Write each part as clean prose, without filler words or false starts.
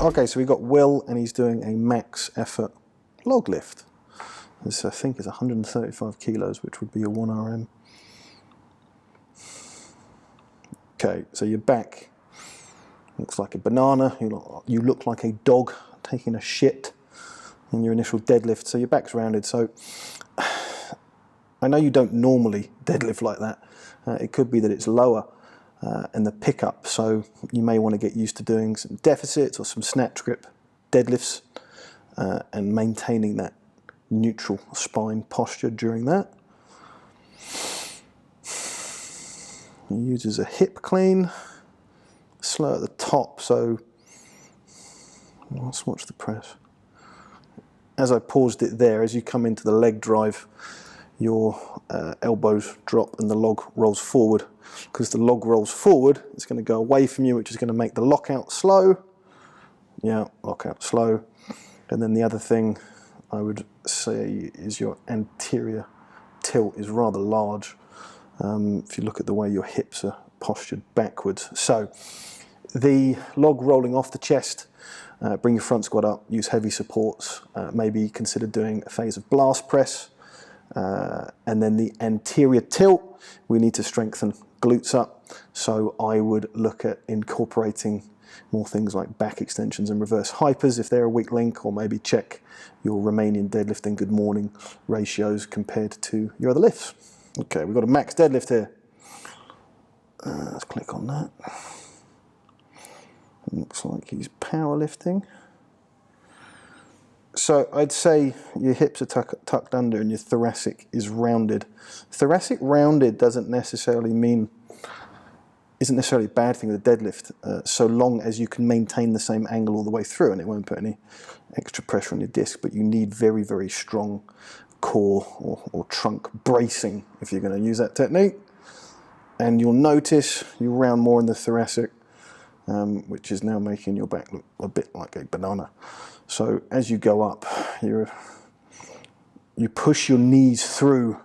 Okay, so we've got Will, and he's doing a max effort log lift. This, I think, is 135 kilos, which would be a 1 RM. Okay, so your back looks like a banana. You look like a dog taking a shit in your initial deadlift. So your back's rounded. So I know you don't normally deadlift like that. It could be that it's lower in the pickup. So you may want to get used to doing some deficits or some snatch grip deadlifts and maintaining that neutral spine posture during that. He uses a hip clean, slow at the top, so let's watch the press. As I paused it there, as you come into the leg drive, your elbows drop and the log rolls forward. Because the log rolls forward, it's going to go away from you, which is going to make the lockout slow. Yeah, lockout slow. And then the other thing I would say is your anterior tilt is rather large. If you look at the way your hips are postured backwards. So the log rolling off the chest, bring your front squat up, use heavy supports, maybe consider doing a phase of blast press, and then the anterior tilt, we need to strengthen glutes up. So I would look at incorporating more things like back extensions and reverse hypers if they're a weak link, or maybe check your Romanian deadlift and good morning ratios compared to your other lifts. Okay, we've got a max deadlift here. Let's click on that. Looks like he's powerlifting. So I'd say your hips are tucked under and your thoracic is rounded. Thoracic rounded isn't necessarily a bad thing with a deadlift, so long as you can maintain the same angle all the way through and it won't put any extra pressure on your disc, but you need very, very strong core or trunk bracing if you're going to use that technique. And you'll notice you round more in the thoracic, which is now making your back look a bit like a banana. So as you go up, you push your knees through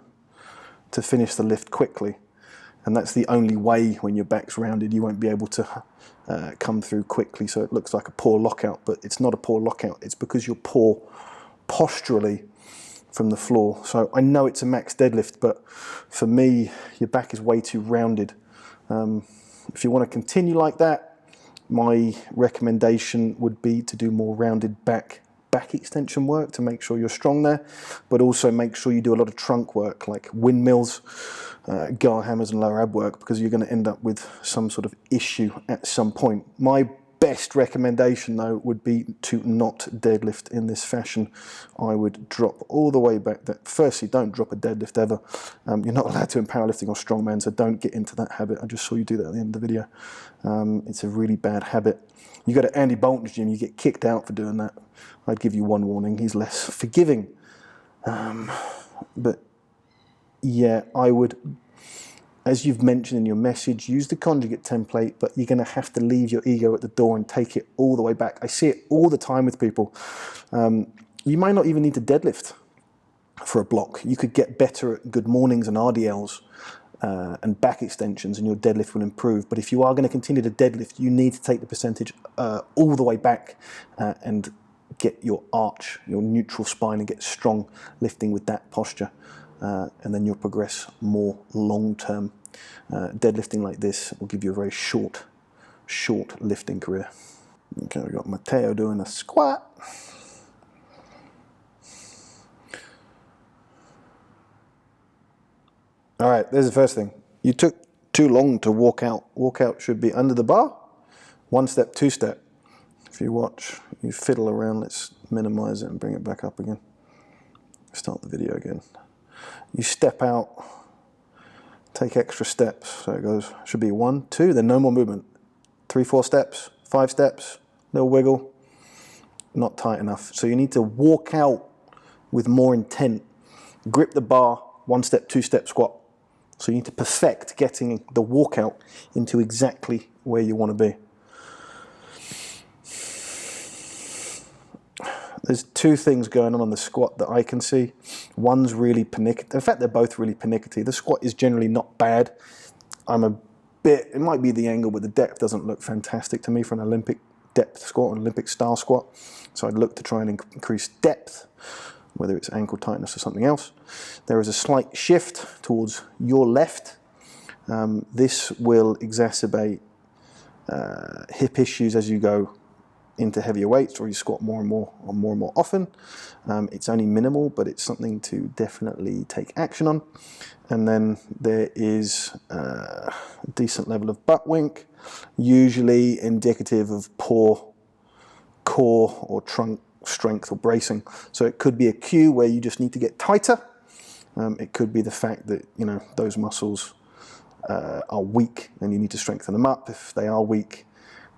to finish the lift quickly. And that's the only way when your back's rounded, you won't be able to come through quickly. So it looks like a poor lockout, but it's not a poor lockout. It's because you're poor posturally from the floor. So I know it's a max deadlift, but for me, your back is way too rounded. If you want to continue like that, my recommendation would be to do more rounded back extension work to make sure you're strong there, but also make sure you do a lot of trunk work like windmills, gar hammers and lower ab work, because you're going to end up with some sort of issue at some point. My best recommendation though would be to not deadlift in this fashion. I would drop all the way back. Firstly, don't drop a deadlift ever. You're not allowed to in powerlifting or strongman, so don't get into that habit. I just saw you do that at the end of the video. It's a really bad habit. You go to Andy Bolton's gym, you get kicked out for doing that. I'd give you one warning, he's less forgiving. But yeah, I would, as you've mentioned in your message, use the conjugate template, but you're going to have to leave your ego at the door and take it all the way back. I see it all the time with people. You might not even need to deadlift for a block. You could get better at good mornings and RDLs and back extensions, and your deadlift will improve. But if you are going to continue to deadlift, you need to take the percentage all the way back and get your arch, your neutral spine, and get strong lifting with that posture. And then you'll progress more long-term. Deadlifting like this will give you a very short lifting career. Okay, we've got Matteo doing a squat. All right, there's the first thing. You took too long to walk out. Walk out should be under the bar, 1 step, 2 step. If you watch, you fiddle around, let's minimize it and bring it back up again. Start the video again. You step out, take extra steps. So it goes, should be 1, 2, then no more movement. 3, 4 steps, 5 steps, little wiggle, not tight enough. So you need to walk out with more intent. Grip the bar, 1 step, 2 step squat. So you need to perfect getting the walkout into exactly where you want to be. There's 2 things going on the squat that I can see. One's really pernickety. In fact, they're both really pernickety. The squat is generally not bad. I'm a bit, it might be the angle, but the depth doesn't look fantastic to me for an Olympic depth squat, an Olympic style squat. So I'd look to try and increase depth, whether it's ankle tightness or something else. There is a slight shift towards your left. This will exacerbate hip issues as you go into heavier weights or you squat more and more often. It's only minimal, but it's something to definitely take action on. And then there is a decent level of butt wink, usually indicative of poor core or trunk strength or bracing. So it could be a cue where you just need to get tighter. It could be the fact that, you know, those muscles are weak and you need to strengthen them up. If they are weak,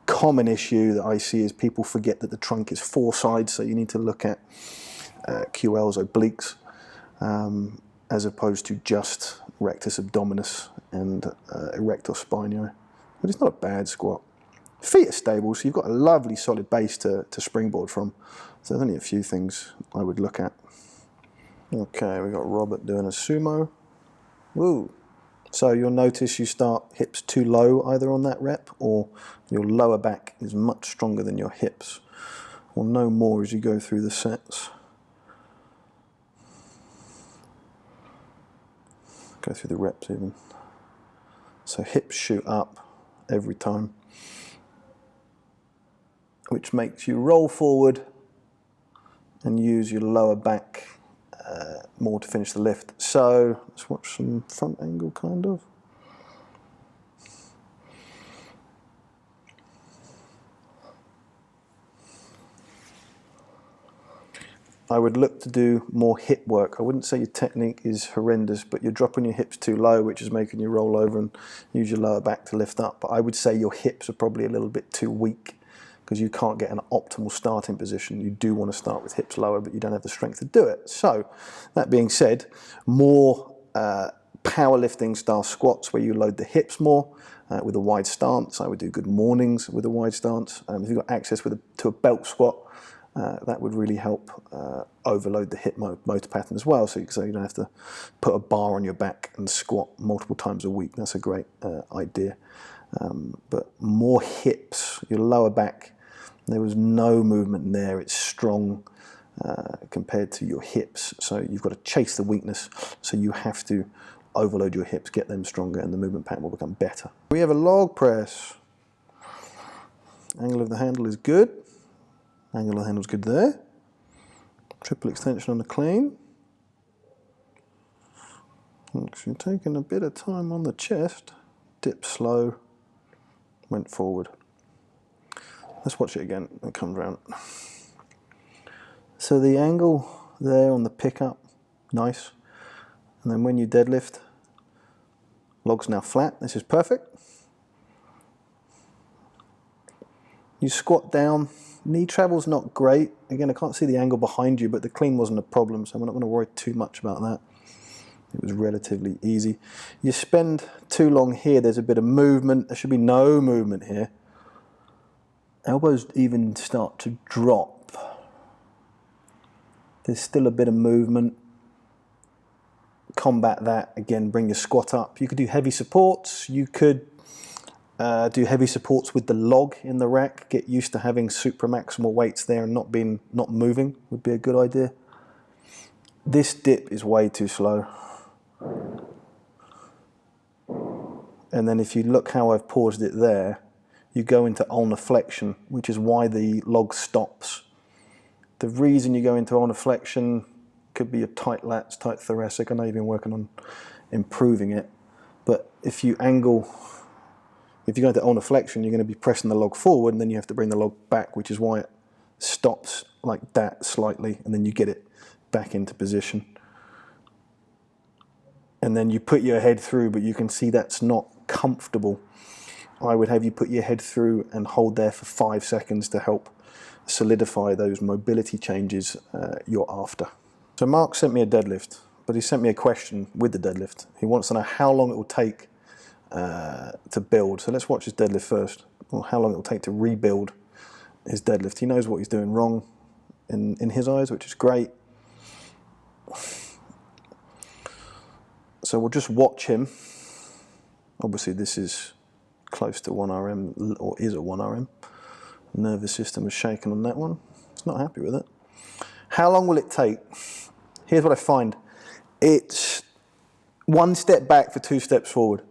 common issue that I see is people forget that the trunk is 4 sides, so you need to look at QLs, obliques, as opposed to just rectus abdominis and erector spinio. But it's not a bad squat. Feet are stable, so you've got a lovely solid base to springboard from. So there's only a few things I would look at. Okay, we've got Robert doing a sumo. Woo! So you'll notice you start hips too low either on that rep, or your lower back is much stronger than your hips. We'll know more as you go through the sets. Go through the reps even. So hips shoot up every time, which makes you roll forward and use your lower back more to finish the lift. So let's watch some front angle kind of. I would look to do more hip work. I wouldn't say your technique is horrendous, but you're dropping your hips too low, which is making you roll over and use your lower back to lift up. But I would say your hips are probably a little bit too weak because you can't get an optimal starting position. You do want to start with hips lower, but you don't have the strength to do it. So that being said, more powerlifting style squats where you load the hips more with a wide stance. I would do good mornings with a wide stance. If you've got access to a belt squat, that would really help overload the hip motor pattern as well, so you don't have to put a bar on your back and squat multiple times a week. That's a great idea. But more hips, your lower back, there was no movement there. It's strong compared to your hips, so you've got to chase the weakness, so you have to overload your hips, get them stronger, and the movement pattern will become better. We have a log press. Angle of the handle is good. Angle of the handle's good there. Triple extension on the clean. So you're taking a bit of time on the chest. Dip slow. Went forward. Let's watch it again. It comes round. So the angle there on the pickup, nice. And then when you deadlift, log's now flat. This is perfect. You squat down. Knee travel's not great. Again, I can't see the angle behind you, but the clean wasn't a problem, so we're not going to worry too much about that. It was relatively easy. You spend too long here, there's a bit of movement. There should be no movement here. Elbows even start to drop. There's still a bit of movement. Combat that. Again, bring your squat up. You could do heavy supports. You could do heavy supports with the log in the rack. Get used to having supramaximal weights there and not moving would be a good idea. This dip is way too slow. And then if you look how I've paused it there, you go into ulnar flexion, which is why the log stops. The reason you go into ulnar flexion could be your tight lats, tight thoracic. I know you've been working on improving it, but if you go into ulnar flexion, you're going to be pressing the log forward, and then you have to bring the log back, which is why it stops like that slightly, and then you get it back into position. And then you put your head through, but you can see that's not comfortable. I would have you put your head through and hold there for 5 seconds to help solidify those mobility changes you're after. So Mark sent me a deadlift, but he sent me a question with the deadlift. He wants to know how long it will take to build. So let's watch his deadlift first, or how long it will take to rebuild his deadlift. He knows what he's doing wrong in his eyes, which is great. So we'll just watch him. Obviously this is close to 1 RM, or is at 1 RM. Nervous system was shaken on that one. It's not happy with it. How long will it take? Here's what I find. It's 1 step back for 2 steps forward.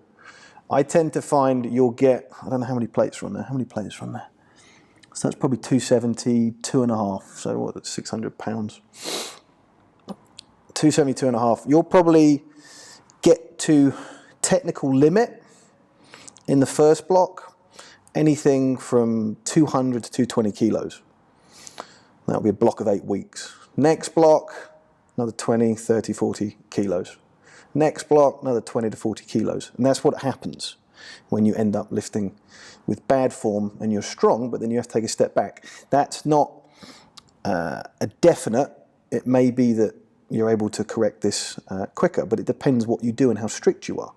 I tend to find you'll get, I don't know how many plates are on there. How many plates are on there? So that's probably 270, 2.5. So what, that's 600 pounds. 270, 2.5. You'll probably get to technical limit in the first block, anything from 200 to 220 kilos. That'll be a block of 8 weeks. Next block, another 20, 30, 40 kilos. Next block, another 20 to 40 kilos. And that's what happens when you end up lifting with bad form and you're strong, but then you have to take a step back. That's not a definite. It may be that you're able to correct this quicker, but it depends what you do and how strict you are.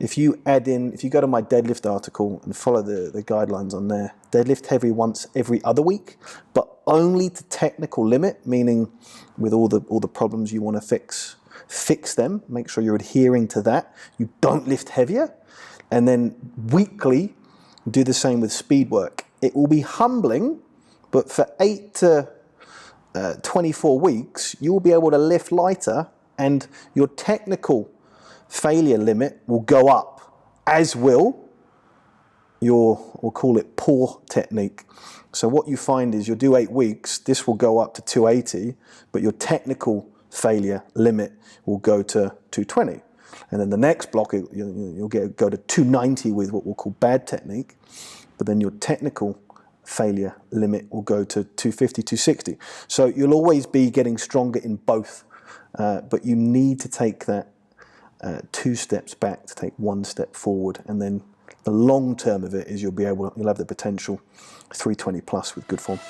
If you add in, if you go to my deadlift article and follow the guidelines on there, deadlift heavy once every other week, but only to technical limit, meaning with all the problems you want to fix them, make sure you're adhering to that. You don't lift heavier. And then weekly, do the same with speed work. It will be humbling, but for 8 to 24 weeks, you will be able to lift lighter and your technical failure limit will go up, as will your, we'll call it poor technique. So what you find is you'll do 8 weeks, this will go up to 280, but your technical failure limit will go to 220. And then the next block, you'll go to 290 with what we'll call bad technique, but then your technical failure limit will go to 250, 260. So you'll always be getting stronger in both, but you need to take that 2 steps back to take 1 step forward, and then the long term of it is you'll have the potential 320 plus with good form.